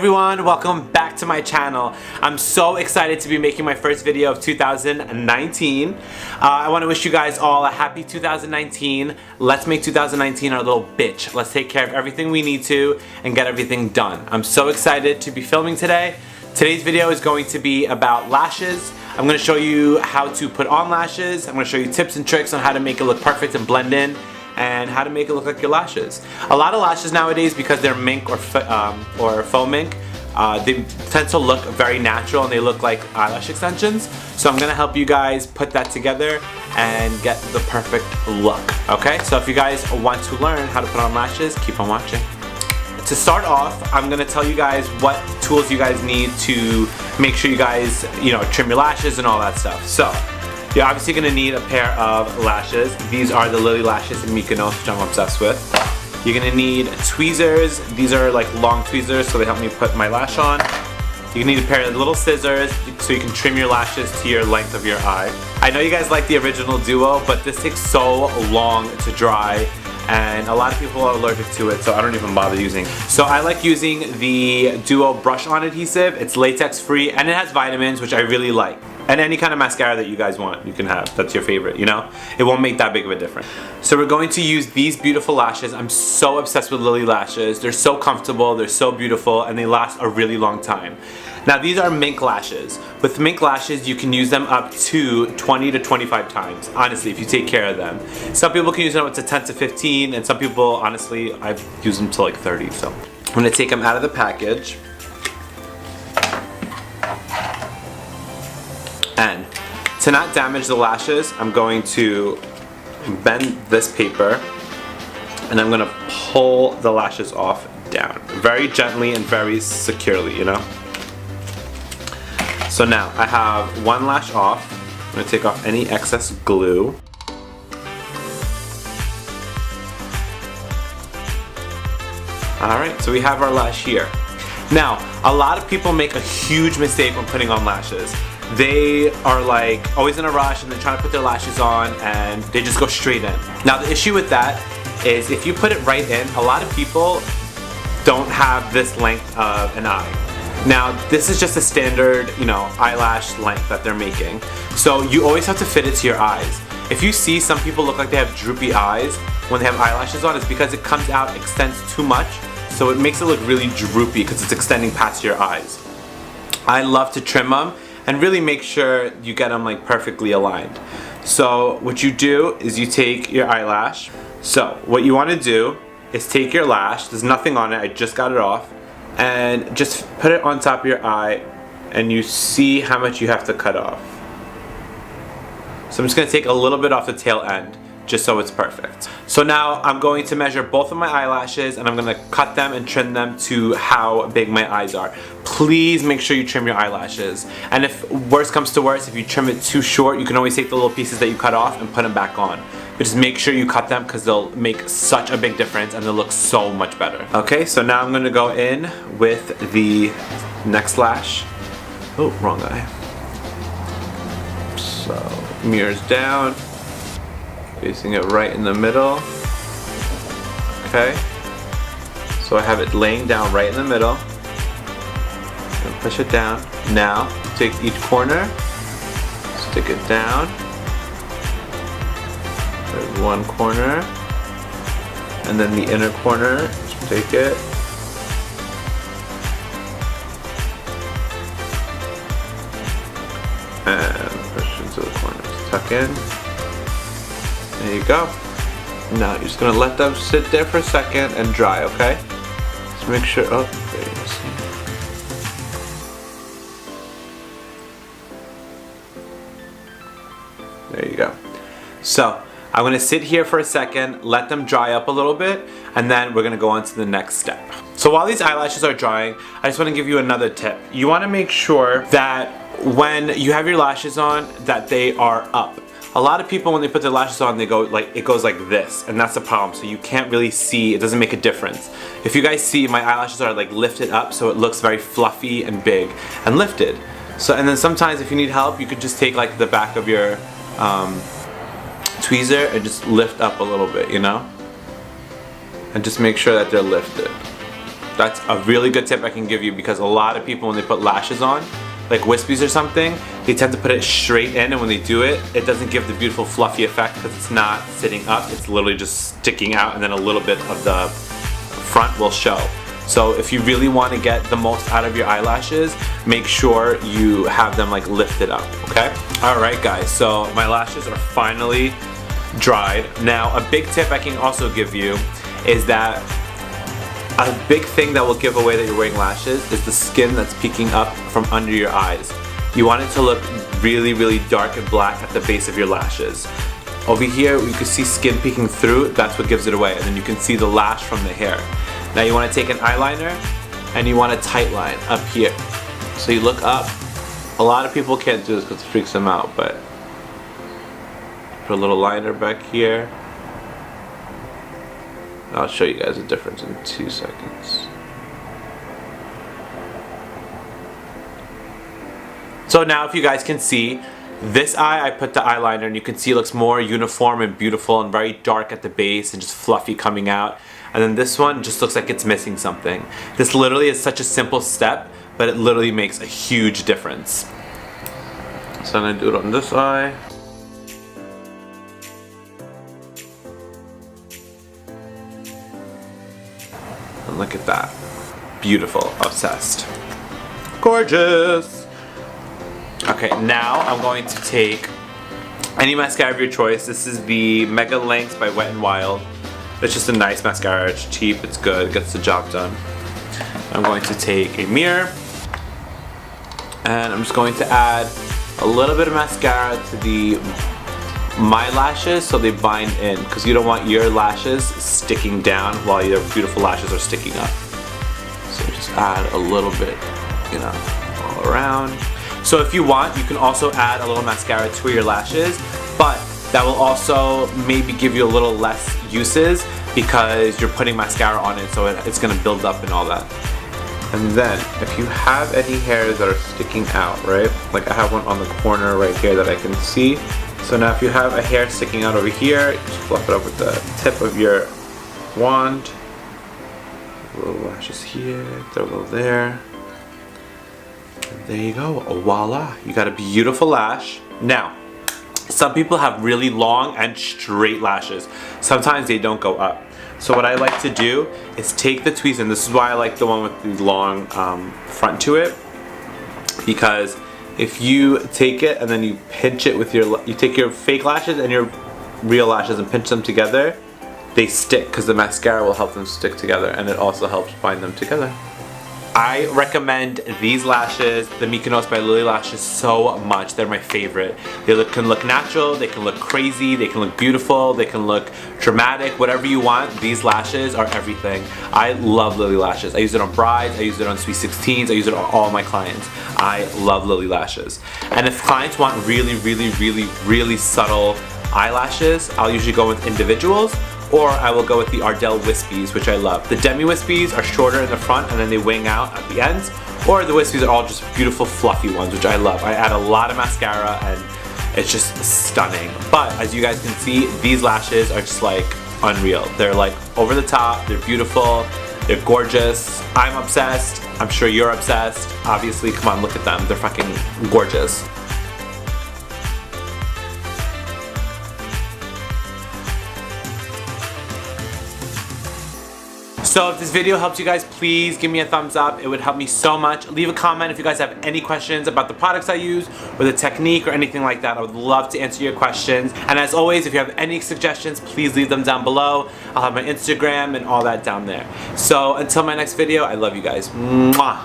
everyone, welcome back to my channel. I'm so excited to be making my first video of 2019. I want to wish you guys all a happy 2019. Let's make 2019 our little bitch. Let's take care of everything we need to and get everything done. I'm so excited to be filming today. Today's video is going to be about lashes. I'm going to show you how to put on lashes. I'm going to show you tips and tricks on how to make it look perfect and blend in, and how to make it look like your lashes. A lot of lashes nowadays, because they're mink or faux mink, they tend to look very natural and they look like eyelash extensions. So I'm gonna help you guys put that together and get the perfect look. Okay, so if you guys want to learn how to put on lashes, keep on watching. To start off, I'm gonna tell you guys what tools you guys need to make sure you guys, trim your lashes and all that stuff. So you're obviously going to need a pair of lashes. These are the Lily lashes in Mykonos, which I'm obsessed with. You're going to need tweezers. These are like long tweezers, so they help me put my lash on. You're going to need a pair of little scissors so you can trim your lashes to your length of your eye. I know you guys like the original Duo, but this takes so long to dry, and a lot of people are allergic to it, so I don't even bother using. So I like using the Duo brush on adhesive. It's latex free and it has vitamins, which I really like. And any kind of mascara that you guys want, you can have. That's your favorite, It won't make that big of a difference. So we're going to use these beautiful lashes. I'm so obsessed with Lily lashes. They're so comfortable, they're so beautiful, and they last a really long time. Now these are mink lashes. With mink lashes, you can use them up to 20 to 25 times, honestly, if you take care of them. Some people can use them up to 10 to 15, and some people, honestly, I've used them to like 30, so. I'm gonna take them out of the package. And to not damage the lashes, I'm going to bend this paper and I'm going to pull the lashes off down very gently and very securely, So now I have one lash off. I'm going to take off any excess glue. Alright, so we have our lash here. Now, a lot of people make a huge mistake when putting on lashes. They are like always in a rush and they're trying to put their lashes on and they just go straight in. Now the issue with that is if you put it right in, a lot of people don't have this length of an eye. Now this is just a standard, eyelash length that they're making. So you always have to fit it to your eyes. If you see some people look like they have droopy eyes when they have eyelashes on, it's because it comes out, extends too much. So it makes it look really droopy because it's extending past your eyes. I love to trim them and really make sure you get them like perfectly aligned. So what you do is you take your eyelash. So what you want to do is take your lash, there's nothing on it, I just got it off, and just put it on top of your eye and you see how much you have to cut off. So I'm just going to take a little bit off the tail end, just so it's perfect. So now I'm going to measure both of my eyelashes and I'm going to cut them and trim them to how big my eyes are. Please make sure you trim your eyelashes. And if worse comes to worse, if you trim it too short, you can always take the little pieces that you cut off and put them back on. But just make sure you cut them because they'll make such a big difference and they'll look so much better. Okay, so now I'm going to go in with the next lash. Oh, wrong eye. So mirrors down. Facing it right in the middle. Okay. So I have it laying down right in the middle. And push it down. Now, take each corner, stick it down. There's one corner. And then the inner corner, just take it. And push into the corners. Tuck in. There you go. Now you're just gonna let them sit there for a second and dry, okay? Just make sure, oh, there you go. There you go. So, I'm gonna sit here for a second, let them dry up a little bit, and then we're gonna go on to the next step. So while these eyelashes are drying, I just wanna give you another tip. You wanna make sure that when you have your lashes on, that they are up. A lot of people, when they put their lashes on, they go like, it goes like this, and that's the problem. So you can't really see, it doesn't make a difference. If you guys see, my eyelashes are like lifted up, so it looks very fluffy and big and lifted. So, and then sometimes if you need help, you could just take like the back of your tweezer and just lift up a little bit, And just make sure that they're lifted. That's a really good tip I can give you, because a lot of people when they put lashes on, like wispies or something, they tend to put it straight in, and when they do it, it doesn't give the beautiful fluffy effect because it's not sitting up, it's literally just sticking out, and then a little bit of the front will show. So if you really want to get the most out of your eyelashes, make sure you have them like lifted up, okay? Alright guys, so my lashes are finally dried. Now a big tip I can also give you is that a big thing that will give away that you're wearing lashes is the skin that's peeking up from under your eyes. You want it to look really, really dark and black at the base of your lashes. Over here, you can see skin peeking through, that's what gives it away, and then you can see the lash from the hair. Now you want to take an eyeliner, and you want a tight line up here. So you look up. A lot of people can't do this because it freaks them out, but put a little liner back here. I'll show you guys the difference in 2 seconds. So now if you guys can see, this eye I put the eyeliner and you can see it looks more uniform and beautiful and very dark at the base and just fluffy coming out. And then this one just looks like it's missing something. This literally is such a simple step, but it literally makes a huge difference. So I'm gonna do it on this eye. And look at that. Beautiful. Obsessed. Gorgeous! Okay, now I'm going to take any mascara of your choice. This is the Mega Lengths by Wet n Wild. It's just a nice mascara. It's cheap, it's good, it gets the job done. I'm going to take a mirror and I'm just going to add a little bit of mascara to my lashes so they bind in, because you don't want your lashes sticking down while your beautiful lashes are sticking up. So just add a little bit, you know, all around. So if you want, you can also add a little mascara to your lashes, but that will also maybe give you a little less uses because you're putting mascara on it, so it's gonna build up and all that. And then, if you have any hairs that are sticking out, right? Like I have one on the corner right here that I can see. So now if you have a hair sticking out over here, just fluff it up with the tip of your wand. A little lashes here, throw a little there. And there you go, voila. You got a beautiful lash. Now, some people have really long and straight lashes. Sometimes they don't go up. So what I like to do is take the tweezers, and this is why I like the one with the long front to it, because if you take it and then you pinch it with you take your fake lashes and your real lashes and pinch them together, they stick because the mascara will help them stick together, and it also helps bind them together. I recommend these lashes, the Mykonos by Lily Lashes, so much. They're my favorite. They can look natural, they can look crazy, they can look beautiful, they can look dramatic, whatever you want. These lashes are everything. I love Lily Lashes. I use it on brides, I use it on Sweet 16s, I use it on all my clients. I love Lily Lashes. And if clients want really, really, really, really subtle eyelashes, I'll usually go with individuals, or I will go with the Ardell Wispies, which I love. The Demi Wispies are shorter in the front and then they wing out at the ends, or the Wispies are all just beautiful fluffy ones, which I love. I add a lot of mascara and it's just stunning. But as you guys can see, these lashes are just like unreal. They're like over the top, they're beautiful, they're gorgeous. I'm obsessed, I'm sure you're obsessed. Obviously, come on, look at them, they're fucking gorgeous. So if this video helps you guys, please give me a thumbs up. It would help me so much. Leave a comment if you guys have any questions about the products I use or the technique or anything like that. I would love to answer your questions. And as always, if you have any suggestions, please leave them down below. I'll have my Instagram and all that down there. So until my next video, I love you guys. Mwah.